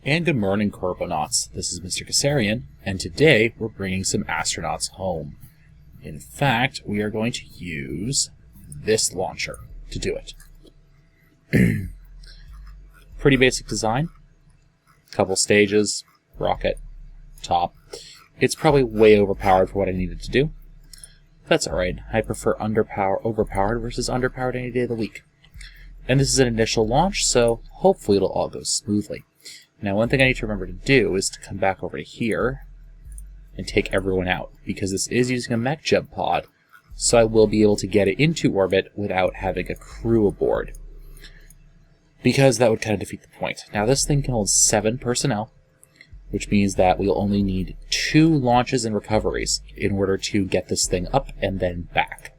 And good morning, Kerbonauts. This is Mr. Kasarian, and today we're bringing some astronauts home. In fact, we are going to use this launcher to do it. Pretty basic design. Couple stages, rocket, top. It's probably way overpowered for what I needed to do. That's alright. I prefer overpowered versus underpowered any day of the week. And this is an initial launch, so hopefully it'll all go smoothly. Now, one thing I need to remember to do is to come back over to here and take everyone out, because this is using a mech jeb pod, so I will be able to get it into orbit without having a crew aboard, because that would kind of defeat the point. Now, this thing can hold 7 personnel, which means that we'll only need 2 launches and recoveries in order to get this thing up and then back.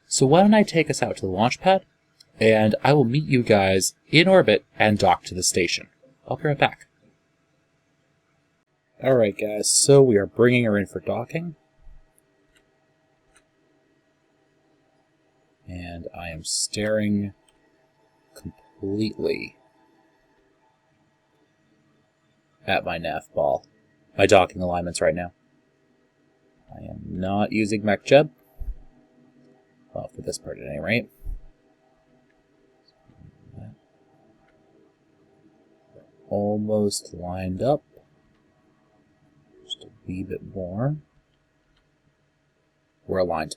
So why don't I take us out to the launch pad, and I will meet you guys in orbit and dock to the station. I'll be right back. Alright guys, so we are bringing her in for docking. And I am staring completely at my nav ball, my docking alignments right now. I am not using mech jeb. Well, for this part at any rate. Almost lined up. Just a wee bit more. We're aligned.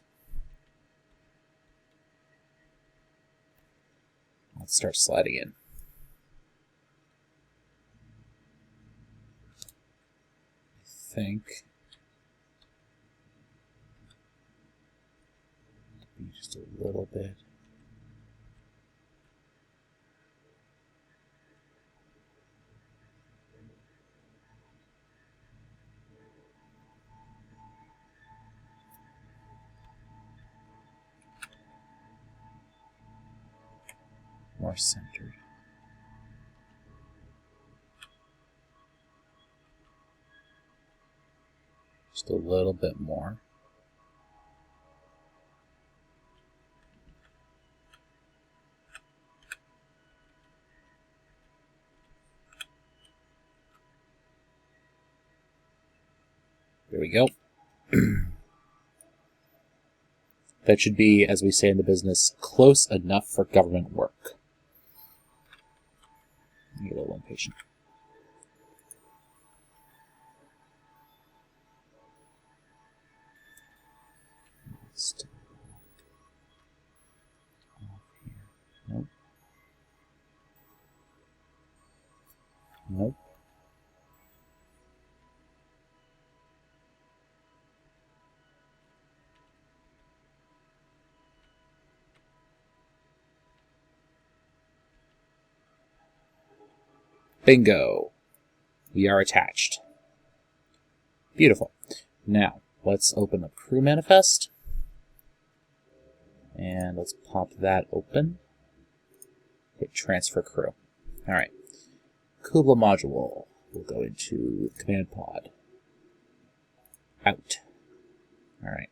Let's start sliding in. I think just a little bit. More centered. Just a little bit more. There we go. That should be, as we say in the business, close enough for government work. I'm a little impatient. Nope. Nope. Bingo! We are attached. Beautiful. Now, let's open the crew manifest. And let's pop that open. Hit transfer crew. Alright. Kerbal module will go into command pod. Out. Alright.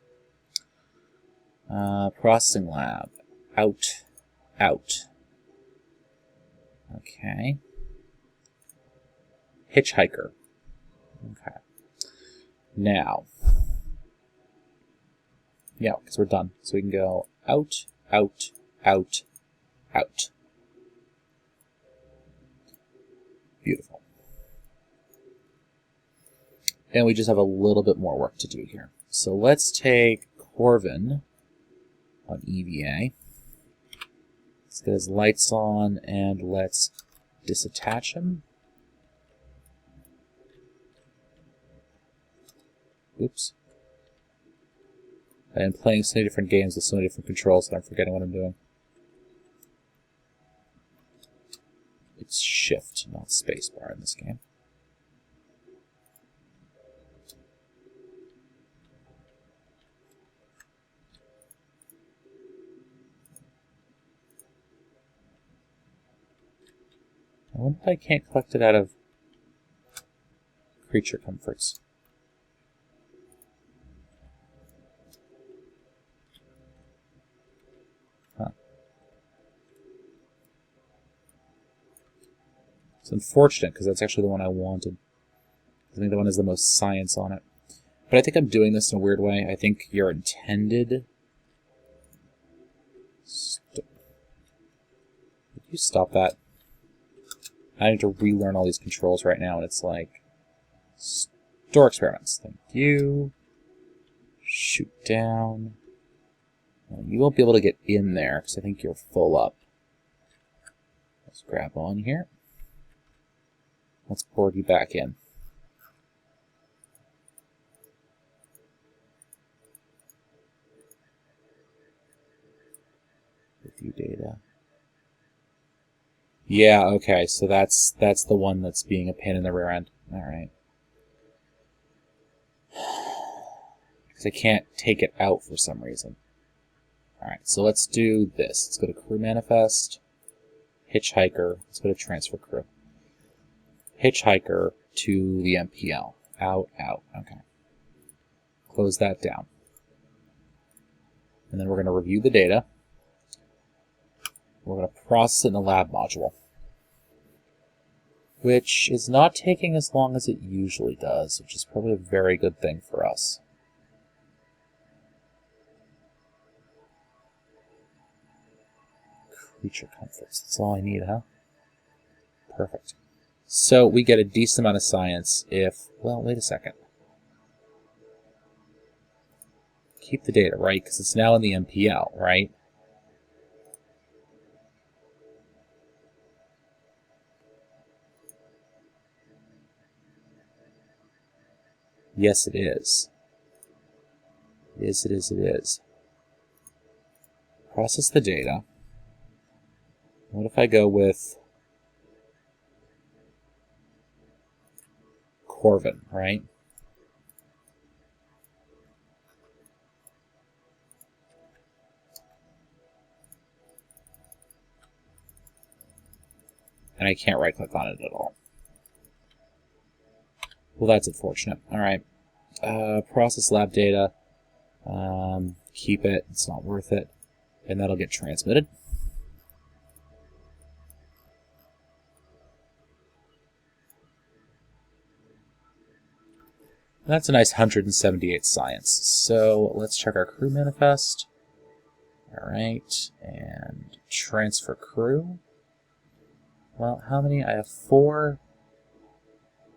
Processing lab. Out. Out. Okay. Hitchhiker. Okay. Now. Yeah, because we're done. So we can go out, out, out, out. Beautiful. And we just have a little bit more work to do here. So let's take Corvin on EVA. Let's get his lights on and let's disattach him. Oops. I am playing so many different games with so many different controls that I'm forgetting what I'm doing. It's shift, not spacebar in this game. I wonder if I can't collect it out of creature comforts. unfortunate, because that's actually the one I wanted. I think the one has the most science on it. But I think I'm doing this in a weird way. I think your intended... Would you stop that? I need to relearn all these controls right now, and it's like... Store experiments. Thank you. Shoot down. You won't be able to get in there, because I think you're full up. Let's grab on here. Let's board you back in. Review data. Yeah, okay, so that's the one that's being a pain in the rear end. Alright. Because I can't take it out for some reason. Alright, so let's do this. Let's go to crew manifest, hitchhiker, let's go to transfer crew. Hitchhiker to the MPL. Out, out, okay. Close that down. And then we're going to review the data. We're going to process it in the lab module, which is not taking as long as it usually does, which is probably a very good thing for us. Creature comforts, that's all I need, huh? Perfect. So we get a decent amount of science if, well, wait a second. Keep the data, right? Because it's now in the MPL, right? Yes, it is. Yes, it is, it is. Process the data. What if I go with Corvin, right? And I can't right-click on it at all. Well, that's unfortunate. All right. Process lab data. Keep it. It's not worth it. And that'll get transmitted. That's a nice 178 science. So let's check our crew manifest. All right. And transfer crew. Well, how many? I have 4.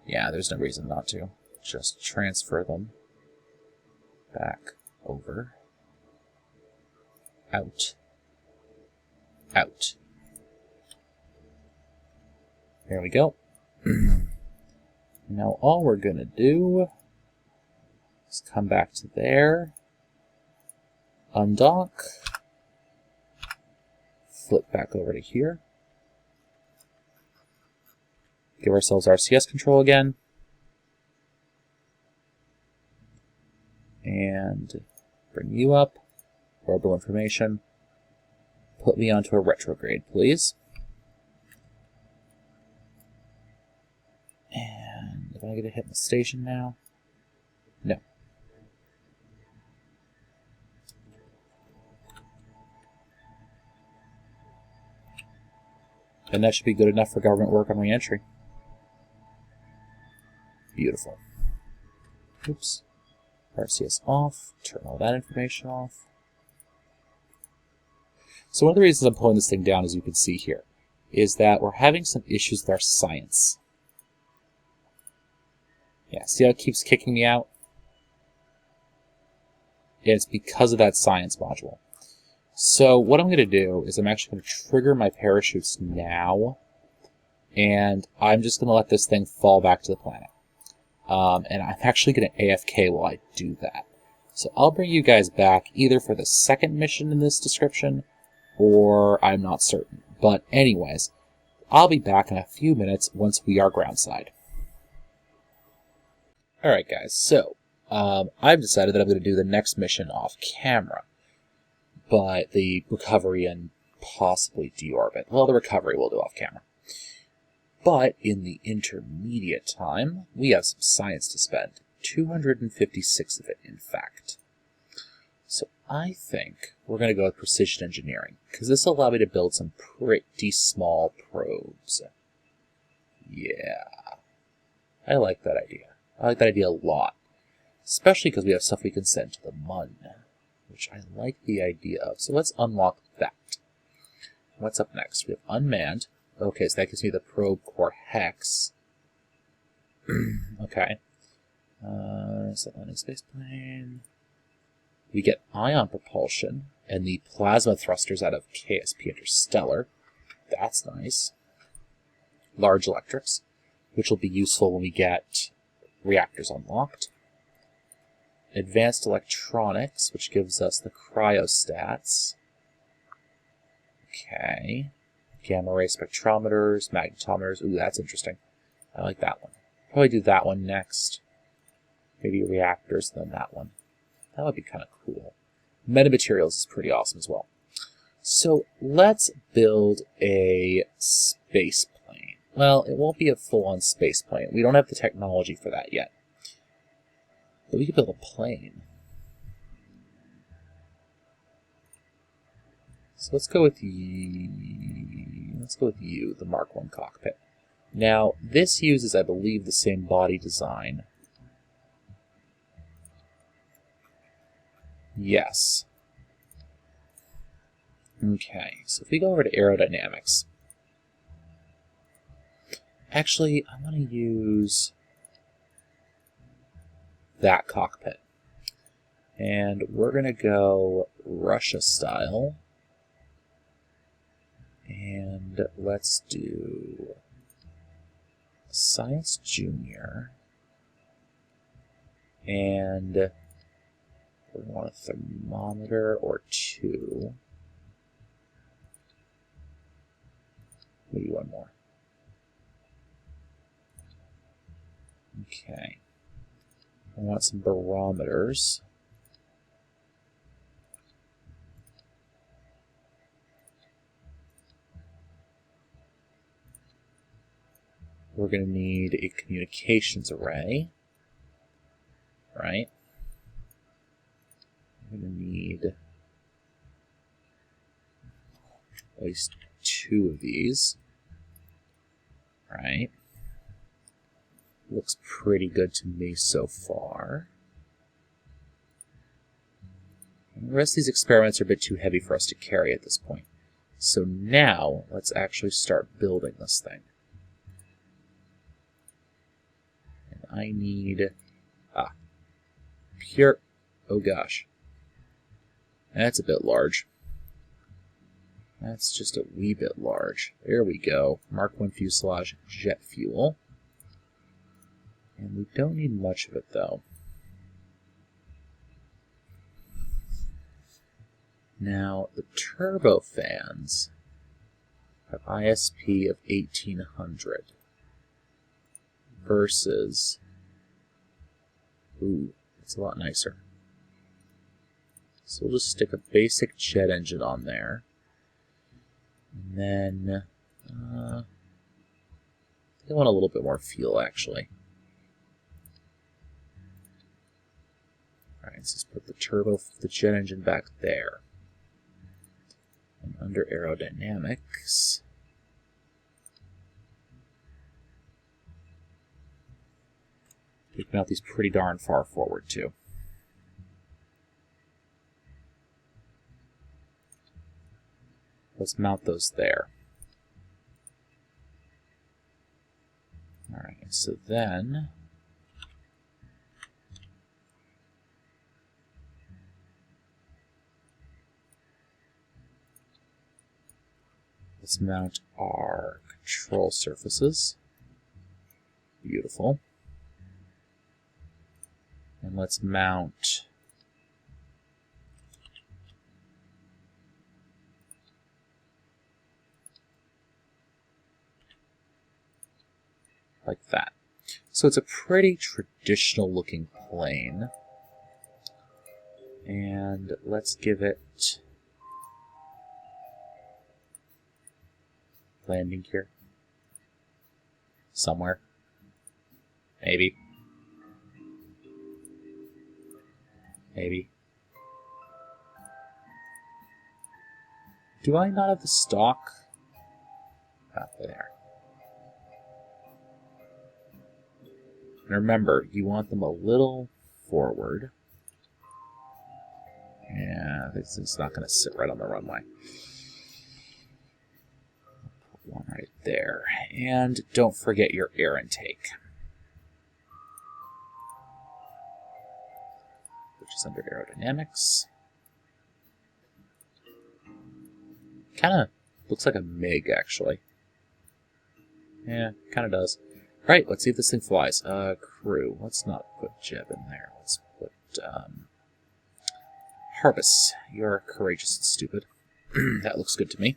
Yeah, there's no reason not to. Just transfer them back over. Out. Out. There we go. Now all we're going to do is come back to there, undock, flip back over to here, give ourselves RCS control again, and bring you up, orbital information, put me onto a retrograde, please. And am I going to hit the station now? No. And that should be good enough for government work on re-entry. Beautiful. Oops. RCS off. Turn all that information off. So one of the reasons I'm pulling this thing down, as you can see here, is that we're having some issues with our science. Yeah, see how it keeps kicking me out? Yeah, it's because of that science module. So what I'm going to do is I'm actually going to trigger my parachutes now, and I'm just going to let this thing fall back to the planet. And I'm actually going to AFK while I do that. So I'll bring you guys back either for the second mission in this description, or I'm not certain. But anyways, I'll be back in a few minutes once we are groundside. Alright guys, so I've decided that I'm going to do the next mission off camera. But the recovery and possibly deorbit. Well, the recovery we'll do off camera. But in the intermediate time, we have some science to spend. 256 of it, in fact. So I think we're going to go with precision engineering, because this will allow me to build some pretty small probes. Yeah. I like that idea. I like that idea a lot. Especially because we have stuff we can send to the Mun, which I like the idea of. So let's unlock that. What's up next? We have unmanned. Okay, so that gives me the probe core hex. Okay. So landing space plane. We get ion propulsion and the plasma thrusters out of KSP Interstellar. That's nice. Large electrics, which will be useful when we get reactors unlocked. Advanced electronics, which gives us the cryostats. Okay. Gamma ray spectrometers, magnetometers. Ooh, that's interesting. I like that one. Probably do that one next. Maybe reactors, then that one. That would be kind of cool. Metamaterials is pretty awesome as well. So let's build a space plane. Well, it won't be a full-on space plane. We don't have the technology for that yet. But we could build a plane. So let's go with you, the Mark I cockpit. Now, this uses, I believe, the same body design. Yes. Okay, so if we go over to aerodynamics. Actually, I want to use that cockpit. And we're going to go Russia style. And let's do Science Junior. And we want a thermometer or two. Maybe one more. Okay. I want some barometers. We're going to need a communications array, right? We're going to need at least two of these, right? Looks pretty good to me so far. And the rest of these experiments are a bit too heavy for us to carry at this point. So now, let's actually start building this thing. And I need... pure... Oh gosh. That's a bit large. That's just a wee bit large. There we go. Mark I fuselage jet fuel. And we don't need much of it, though. Now, the turbofans have ISP of 1800 versus... Ooh, it's a lot nicer. So we'll just stick a basic jet engine on there. And then... I want a little bit more fuel, actually. Alright, so let's put the jet engine back there. And under aerodynamics, we can mount these pretty darn far forward too. Let's mount those there. Alright, so then let's mount our control surfaces. Beautiful. And let's mount like that. So it's a pretty traditional looking plane. And let's give it landing gear. Somewhere. Maybe. Maybe. Do I not have the stock? Ah, there. And remember, you want them a little forward. Yeah, it's not going to sit right on the runway. Put one right there. And don't forget your air intake, which is under aerodynamics. Kind of looks like a MiG, actually. Yeah, kind of does. Right, let's see if this thing flies. Crew. Let's not put Jeb in there. Let's put, Harvest. You're courageous and stupid. That looks good to me.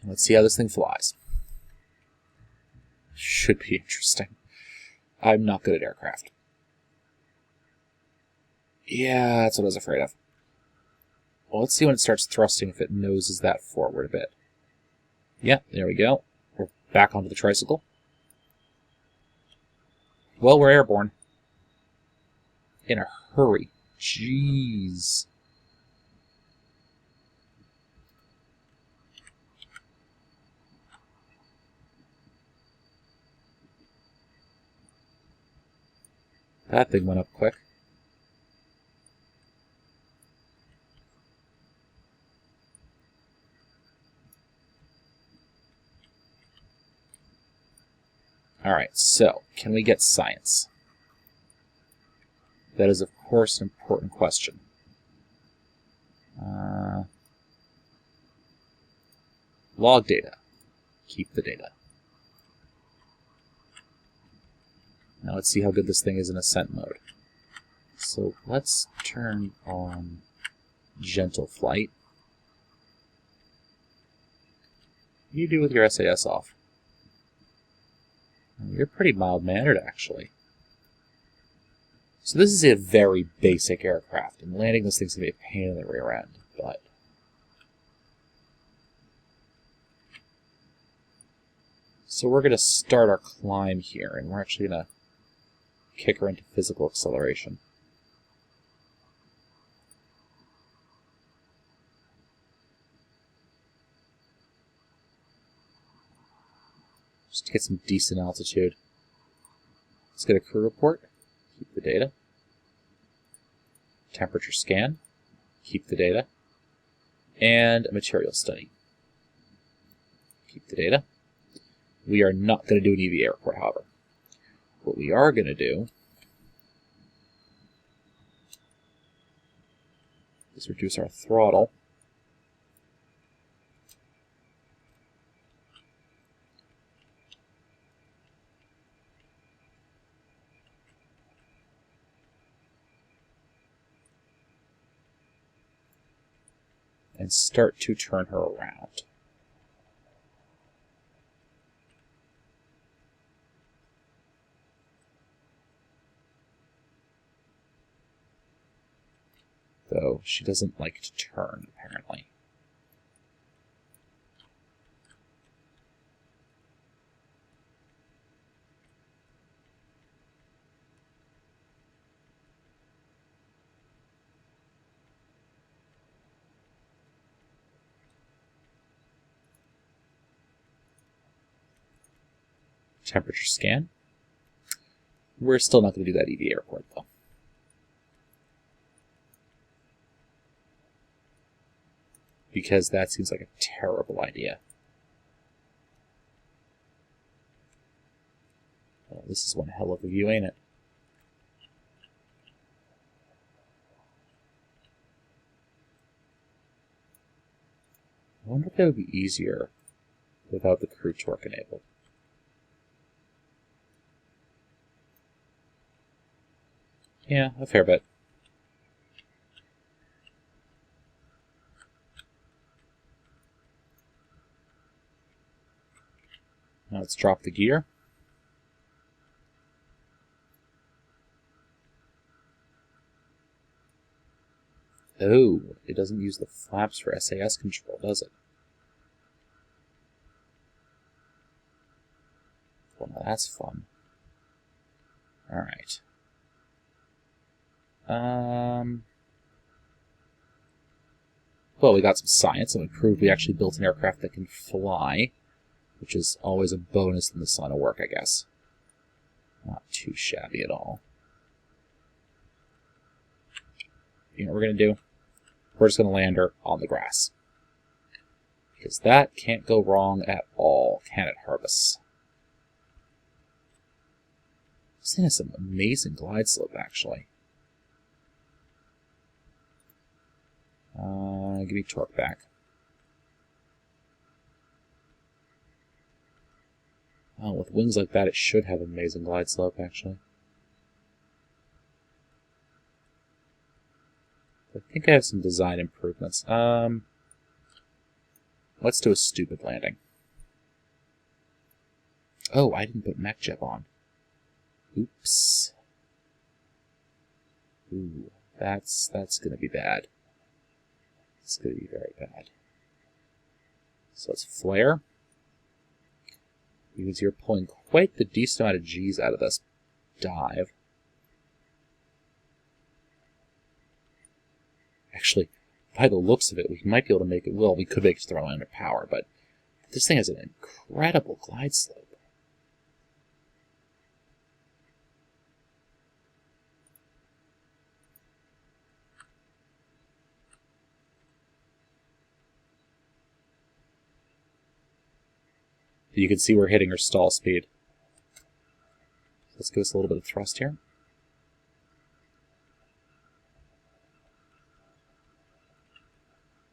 Let's see how this thing flies. Should be interesting. I'm not good at aircraft. Yeah, that's what I was afraid of. Well, let's see when it starts thrusting, if it noses that forward a bit. Yeah, there we go. We're back onto the tricycle. Well, we're airborne. In a hurry. Jeez. That thing went up quick. Alright, so, can we get science? That is, of course, an important question. Log data. Keep the data. Now let's see how good this thing is in ascent mode. So let's turn on gentle flight. What do you do with your SAS off? You're pretty mild-mannered, actually. So this is a very basic aircraft, and landing this thing's going to be a pain in the rear end, but... So we're going to start our climb here, and we're actually going to kick her into physical acceleration. Just to get some decent altitude. Let's get a crew report. Keep the data. Temperature scan. Keep the data. And a material study. Keep the data. We are not going to do an EVA report, however. What we are going to do is reduce our throttle. And start to turn her around. Though she doesn't like to turn, apparently. Temperature scan. We're still not going to do that EVA report, though. Because that seems like a terrible idea. Well, this is one hell of a view, ain't it? I wonder if it would be easier without the crew torque enabled. Yeah, a fair bit. Now let's drop the gear. Oh, it doesn't use the flaps for SAS control, does it? Well, now that's fun. Alright. Well, we got some science, and we proved we actually built an aircraft that can fly, which is always a bonus in this line of work, I guess. Not too shabby at all. You know what we're going to do? We're just going to land her on the grass. Because that can't go wrong at all, can it, Harvest? This thing has some amazing glide slope, actually. Give me torque back. Oh, with wings like that, it should have amazing glide slope, actually. I think I have some design improvements. Let's do a stupid landing. Oh, I didn't put mech jeb on. Oops. Ooh, that's gonna be bad. It's gonna be very bad. So let's flare. Because you're pulling quite the decent amount of G's out of this dive. Actually, by the looks of it, we might be able to make it. Well, we could make it throw under power, but this thing has an incredible glide slope. You can see we're hitting her stall speed. Let's give us a little bit of thrust here.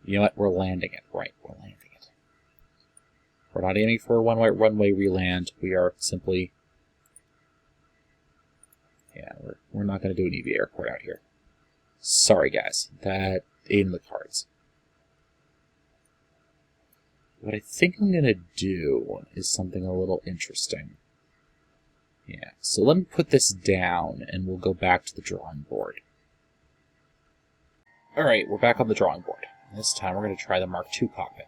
You know what? We're landing it. Right, we're landing it. We're not aiming for a one-way runway reland. We are simply... Yeah, we're not going to do an EV airport out here. Sorry, guys. That ain't in the cards. What I think I'm going to do is something a little interesting. Yeah, so let me put this down, and we'll go back to the drawing board. Alright, we're back on the drawing board. This time we're going to try the Mark II cockpit.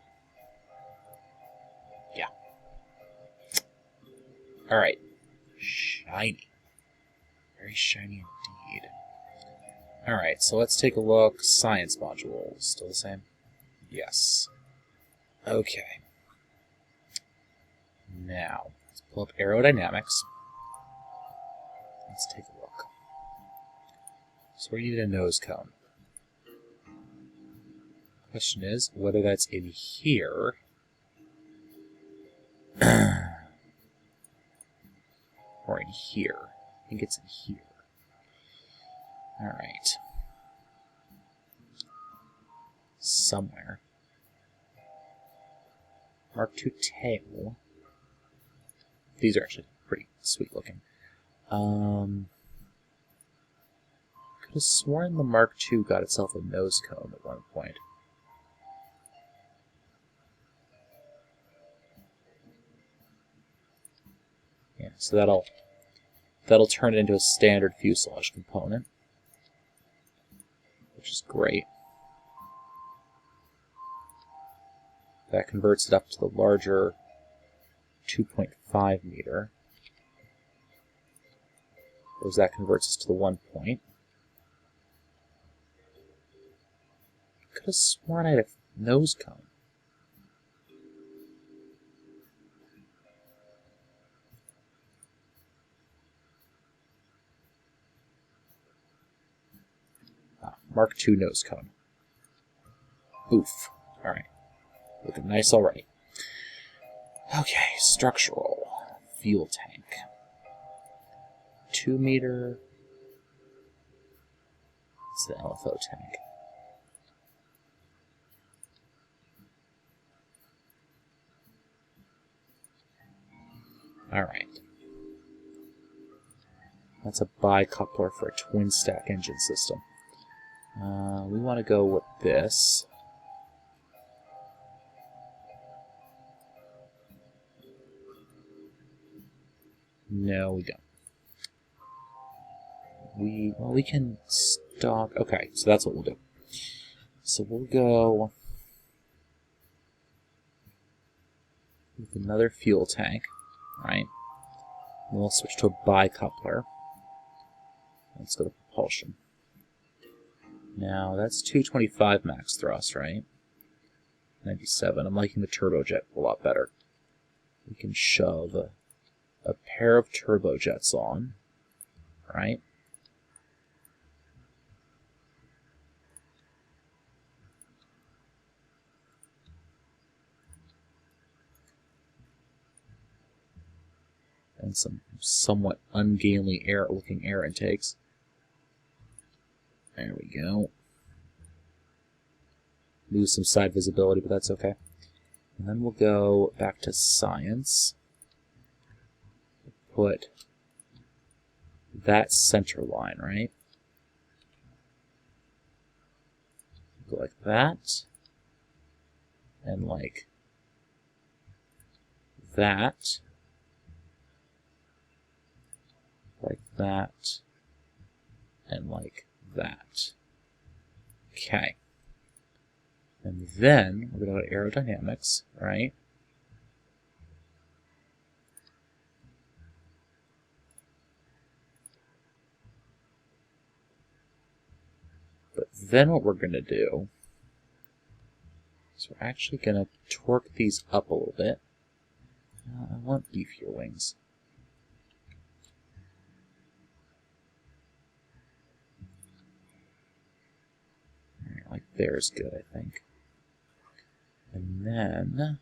Yeah. Alright. Shiny. Very shiny indeed. Alright, so let's take a look. Science module. Still the same? Yes. Okay. Now, let's pull up aerodynamics. Let's take a look. So we need a nose cone. Question is whether that's in here or in here. I think it's in here. Alright. Somewhere. Mark II tail. These are actually pretty sweet looking. Could have sworn the Mark II got itself a nose cone at one point. Yeah, so that'll turn it into a standard fuselage component, which is great. That converts it up to the larger 2.5 meter. Whereas that converts us to the 1 point. Could have sworn I had a nose cone. Mark II nose cone. Oof. Alright. Looking nice already. Okay, structural. Fuel tank. 2 meter. It's the LFO tank. Alright. That's a bicoupler for a twin stack engine system. We want to go with this. No, we don't. We can stock. Okay, so that's what we'll do. So we'll go with another fuel tank, right? And we'll switch to a bicoupler. Let's go to propulsion. Now that's 225 max thrust, right? 97. I'm liking the turbojet a lot better. We can shove a pair of turbojets on, right? And some somewhat ungainly looking air intakes. There we go. Lose some side visibility, but that's okay. And then we'll go back to science. Put that center line, right? Go like that. And like that. Like that. And like that. Okay. And then we're going to go to aerodynamics, right? But then what we're going to do is we're actually going to torque these up a little bit. I want beefier wings. Like there's good, I think. And then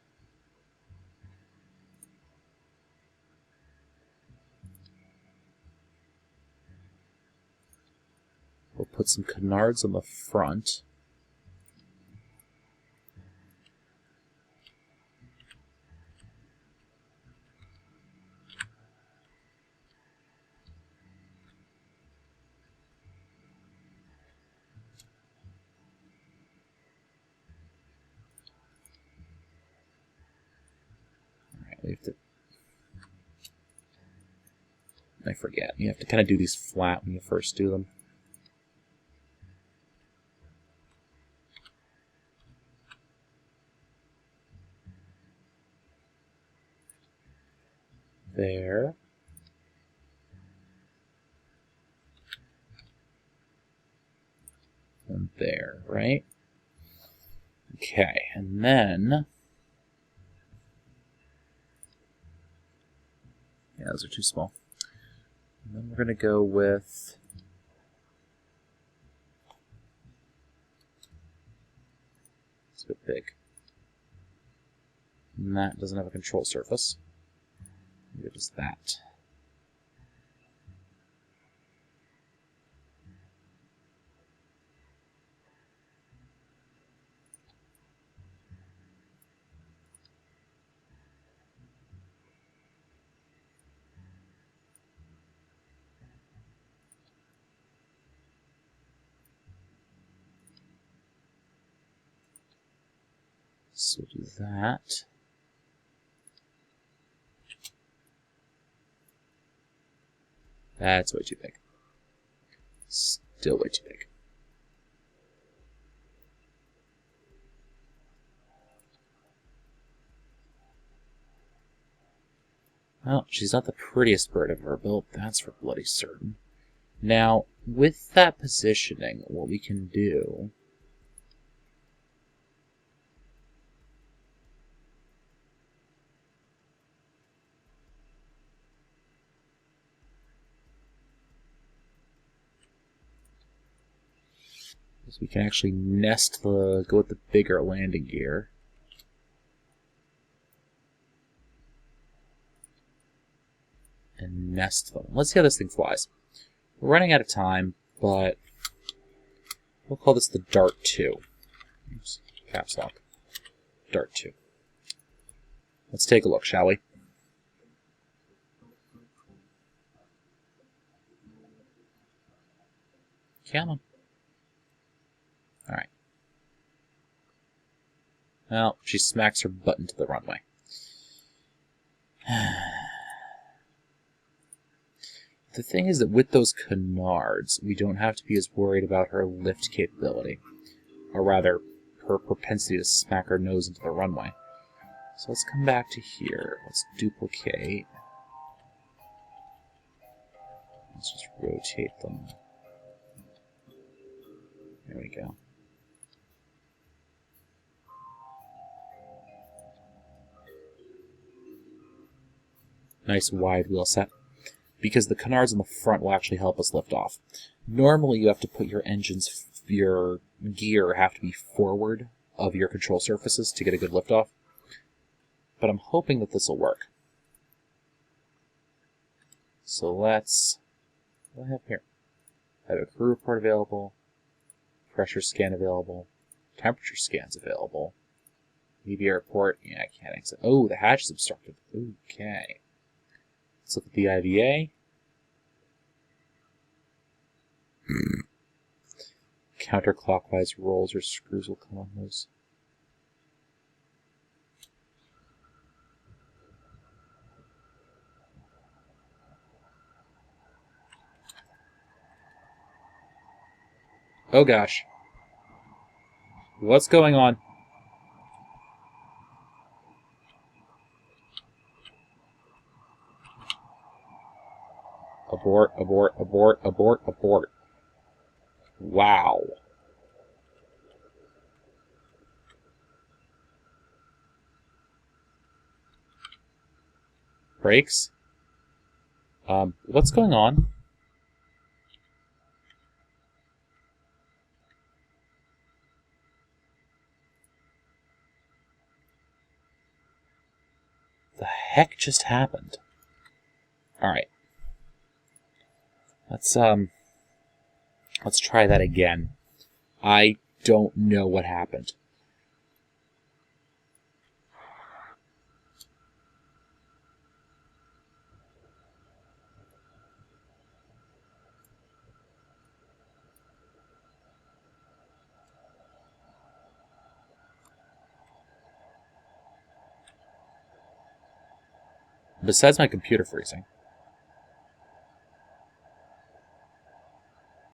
we'll put some canards on the front. Alright, we have to... I forget. You have to kind of do these flat when you first do them. There. And there, right? Okay, and then... Yeah, those are too small. And then we're going to go with... It's a bit big. And that doesn't have a control surface. Maybe just that. So do that. That's way too big. Still way too big. Well, she's not the prettiest bird I've ever built, that's for bloody certain. Now, with that positioning, what we can do... is we can actually go with the bigger landing gear. And nest them. Let's see how this thing flies. We're running out of time, but we'll call this the Dart 2. Oops, caps lock. Dart 2. Let's take a look, shall we? Come on. Alright. Well, she smacks her butt into the runway. The thing is that with those canards, we don't have to be as worried about her lift capability. Or rather, her propensity to smack her nose into the runway. So let's come back to here. Let's duplicate. Let's just rotate them. There we go. Nice wide wheel set. Because the canards in the front will actually help us lift off. Normally you have to put your gear have to be forward of your control surfaces to get a good lift off. But I'm hoping that this will work. So what do I have here? I have a crew report available, pressure scan available, temperature scans available, EVA report, yeah, I can't exit. Oh, the hatch is obstructed. Okay. Let's look at the IVA. Counterclockwise rolls or screws will come on those. Oh gosh. What's going on? Abort, abort, abort, abort, abort. Wow. Brakes? What's going on? The heck just happened? Alright. Let's try that again. I don't know what happened. Besides my computer freezing.